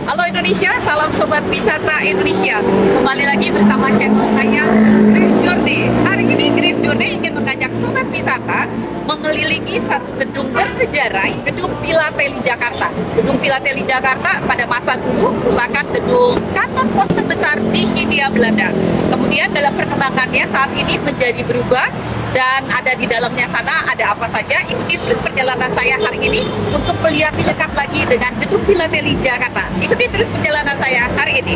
Halo Indonesia, salam Sobat Wisata Indonesia. Kembali lagi bersama channel saya, Grace Journey. Hari ini Grace Journey ingin mengajak Sobat Wisata mengelilingi satu gedung bersejarah, Gedung Filateli Jakarta. Gedung Filateli Jakarta pada masa dulu merupakan gedung kantor pos terbesar di Hindia Belanda. Kemudian dalam perkembangannya saat ini menjadi berubah, dan ada di dalamnya sana ada apa saja. Ikuti terus perjalanan saya hari ini untuk melihat di dekat lagi dengan Gedung Filateli Jakarta. Ikuti terus perjalanan saya hari ini.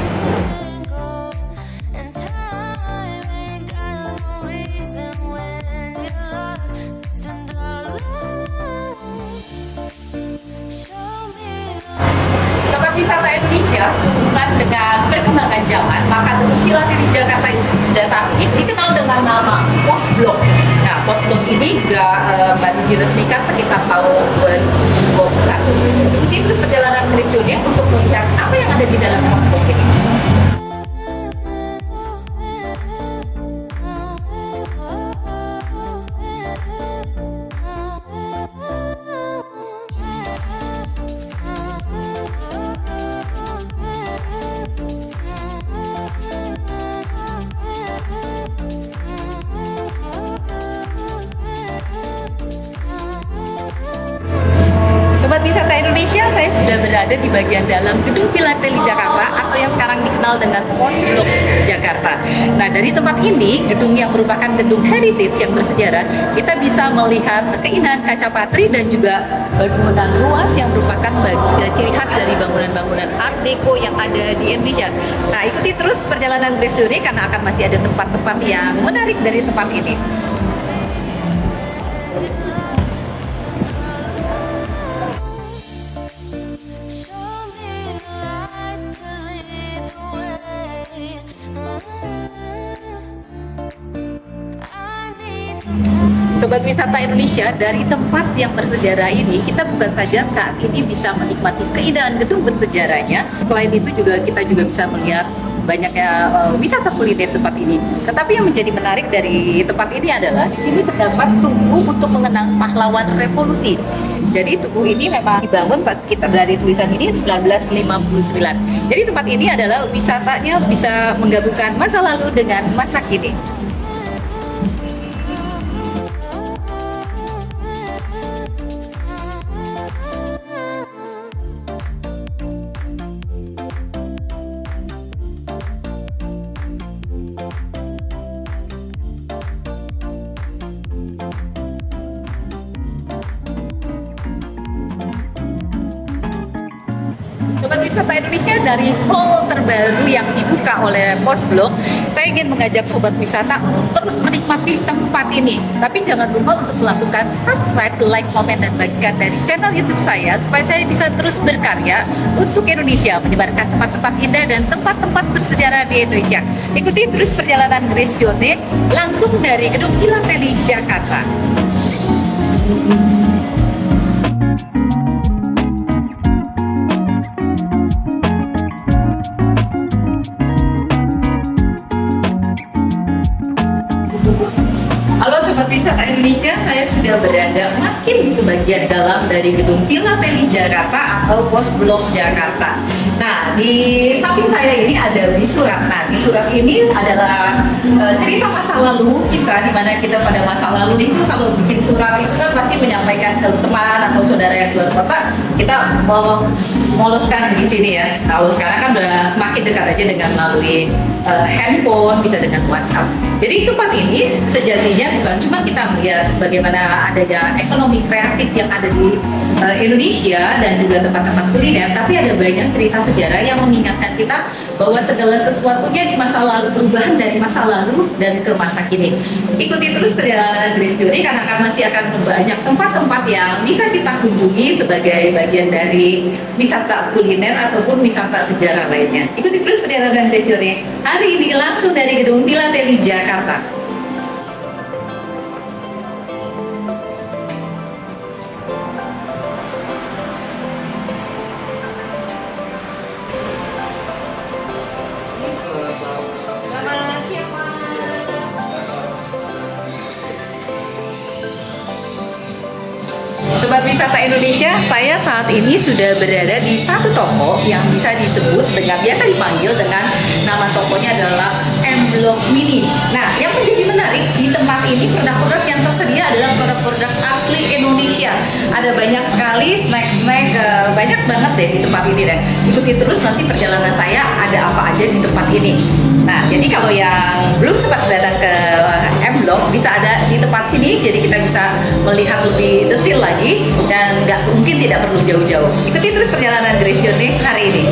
Sobat Wisata Indonesia, sehubungan dengan perkembangan zaman, maka Gedung Filateli Jakarta itu sudah saat ini dikenal dengan nama Pos Blok. Nah, Pos Blok ini baru diresmikan sekitar tahun 2021. Ikuti terus perjalanan Grace Journey untuk melihat apa yang ada di dalam Pos Blok ini. Sobat Wisata Indonesia, saya sudah berada di bagian dalam Gedung Filateli Jakarta atau yang sekarang dikenal dengan Pos Blok Jakarta. Nah, dari tempat ini, gedung yang merupakan gedung heritage yang bersejarah, kita bisa melihat keindahan kaca patri dan juga bangunan luas yang merupakan ciri khas dari bangunan-bangunan Art Deco yang ada di Indonesia. Nah, ikuti terus perjalanan Grace Journey karena akan masih ada tempat-tempat yang menarik dari tempat ini. Sobat Wisata Indonesia, dari tempat yang bersejarah ini, kita bukan saja saat ini bisa menikmati keindahan gedung bersejarahnya, selain itu kita juga bisa melihat banyaknya wisata kuliner tempat ini. Tetapi yang menjadi menarik dari tempat ini adalah di sini terdapat tugu untuk mengenang pahlawan revolusi. Jadi tugu ini memang dibangun sekitar dari tulisan ini 1959. Jadi tempat ini adalah wisatanya bisa menggabungkan masa lalu dengan masa kini. Sobat Wisata Indonesia, dari hall terbaru yang dibuka oleh Pos Blok, saya ingin mengajak Sobat Wisata terus menikmati tempat ini. Tapi jangan lupa untuk melakukan subscribe, like, komen, dan bagikan dari channel YouTube saya supaya saya bisa terus berkarya untuk Indonesia, menyebarkan tempat-tempat indah dan tempat-tempat bersejarah di Indonesia. Ikuti terus perjalanan Grace Journey langsung dari Gedung Filateli Jakarta. Halo Sobat Wisata Indonesia, saya sudah berada makin di bagian dalam dari Gedung Filateli Jakarta atau Pos Blok Jakarta. Nah, di samping saya ini ada surat. Nah, di surat ini adalah cerita masa lalu kita, di mana kita pada masa lalu itu kalau bikin surat itu kan pasti menyampaikan ke teman atau saudara yang di luar kota, kita mau moloskan di sini ya. Kalau sekarang kan udah makin dekat aja dengan melalui handphone, bisa dengan WhatsApp. Jadi tempat ini sejatinya bukan cuma kita melihat bagaimana adanya ekonomi kreatif yang ada di Indonesia dan juga tempat-tempat kuliner, tapi ada banyak cerita sejarah yang mengingatkan kita bahwa segala sesuatunya di masa lalu, perubahan dari masa lalu dan ke masa kini. Ikuti terus perjalanan Grace Journey karena masih akan banyak tempat-tempat yang bisa kita kunjungi sebagai bagian dari wisata kuliner ataupun wisata sejarah lainnya. Ikuti terus perjalanan Grace Journey hari ini langsung dari Gedung Filateli Jakarta. Sobat Sobat Wisata Indonesia, saya saat ini sudah berada di satu toko yang bisa disebut dengan biasa dipanggil dengan nama tokonya adalah M Block Mini. Nah, yang menjadi menarik di tempat ini produk-produk yang tersedia adalah produk-produk asli Indonesia. Ada banyak sekali snack-snack, banyak banget deh di tempat ini deh. Ikuti terus nanti perjalanan saya ada apa aja di tempat ini. Nah, jadi kalau yang belum sempat datang ke M Block bisa ada di tempat sini, jadi kita bisa melihat lebih detail lagi dan nggak mungkin tidak perlu jauh-jauh. Ikuti terus perjalanan Grace Journey hari ini.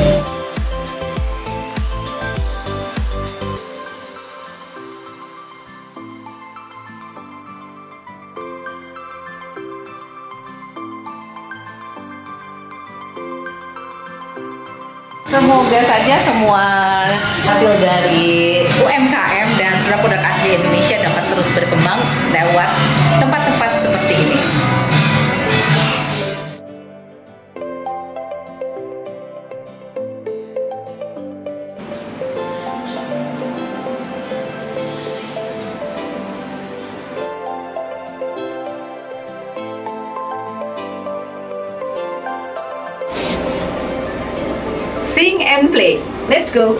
Semoga saja semua hasil dari UMKM dan produk-produk asli Indonesia dapat terus berkembang lewat tempat-tempat seperti ini. Sing and play. Let's go.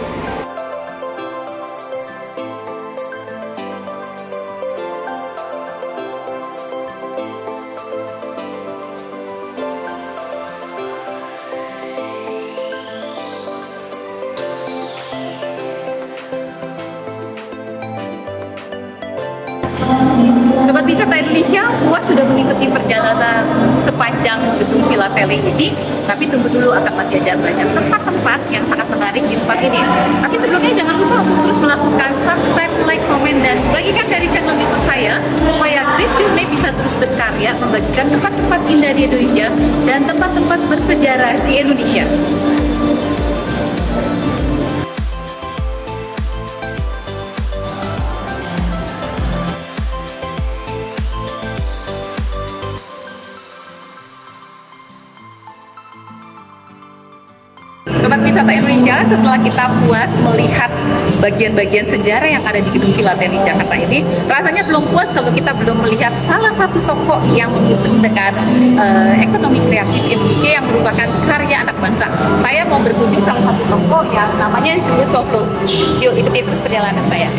Sobat Wisata Indonesia, puas sudah mengikuti perjalanan sepanjang gedung Filateli ini, tapi tunggu dulu, akan masih ada banyak tempat-tempat yang sangat menarik di tempat ini. Tapi sebelumnya jangan lupa untuk terus melakukan subscribe, like, komen, dan bagikan dari channel YouTube saya supaya Grace Journey bisa terus berkarya membagikan tempat-tempat indah di Indonesia dan tempat-tempat bersejarah di Indonesia. Sobat Wisata Indonesia, setelah kita puas melihat bagian-bagian sejarah yang ada di gedung Filateli Jakarta ini, rasanya belum puas kalau kita belum melihat salah satu toko yang mengusung dengan ekonomi kreatif Indonesia yang merupakan karya anak bangsa. Saya mau berkunjung salah satu toko yang namanya disebut Soflo. Yuk ikuti terus perjalanan saya.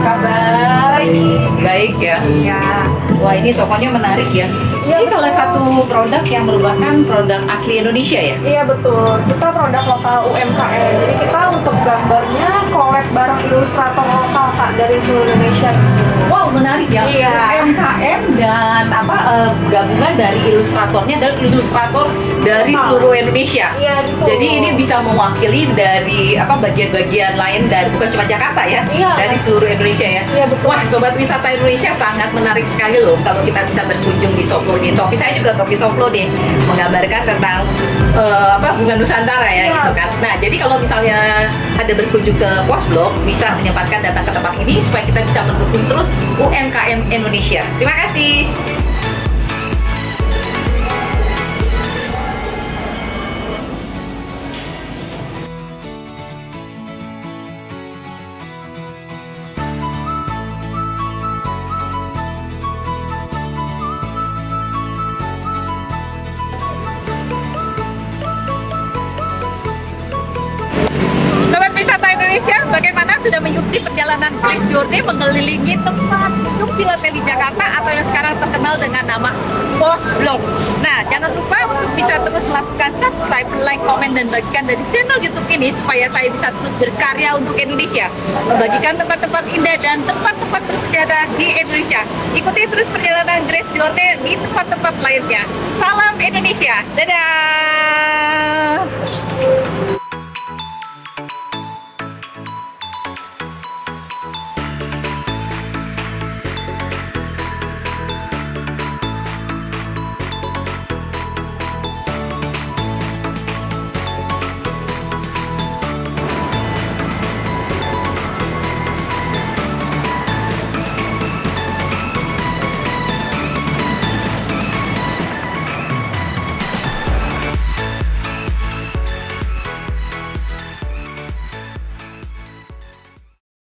Kabar baik ya. Wah, ini tokonya menarik ya. Ini salah satu produk yang merupakan produk asli Indonesia ya? Iya betul, kita produk lokal UMKM. Jadi kita untuk gambarnya collab barang ilustrator lokal Kak dari seluruh Indonesia. Wow, menarik ya. Iya. UMKM dan gabungan dari ilustratornya adalah ilustrator dari seluruh Indonesia. Iya betul. Jadi ini bisa mewakili dari bagian-bagian lain dan bukan cuma Jakarta ya, Iya. dari seluruh Indonesia ya. Iya betul. Wah, Sobat Wisata Indonesia, sangat menarik sekali loh kalau kita bisa berkunjung di Soflo ini. Topi saya juga topi Soflo nih, menggambarkan tentang bunga Nusantara ya, Iya. gitu kan. Nah, jadi kalau misalnya ada berkunjung ke Pos Blok, bisa menyempatkan datang ke tempat ini supaya kita bisa mendukung terus UMKM Indonesia. Terima kasih. Sobat Wisata Indonesia, bagaimana sudah mengikuti perjalanan Grace Journey mengelilingi tempat gedung Filateli Jakarta atau yang sekarang terkenal dengan nama Pos Blok. Nah, jangan lupa untuk bisa terus melakukan subscribe, like, komen, dan bagikan dari channel YouTube ini supaya saya bisa terus berkarya untuk Indonesia, membagikan tempat-tempat indah dan tempat-tempat bersejarah di Indonesia. Ikuti terus perjalanan Grace Journey di tempat-tempat lainnya. Salam Indonesia, dadah.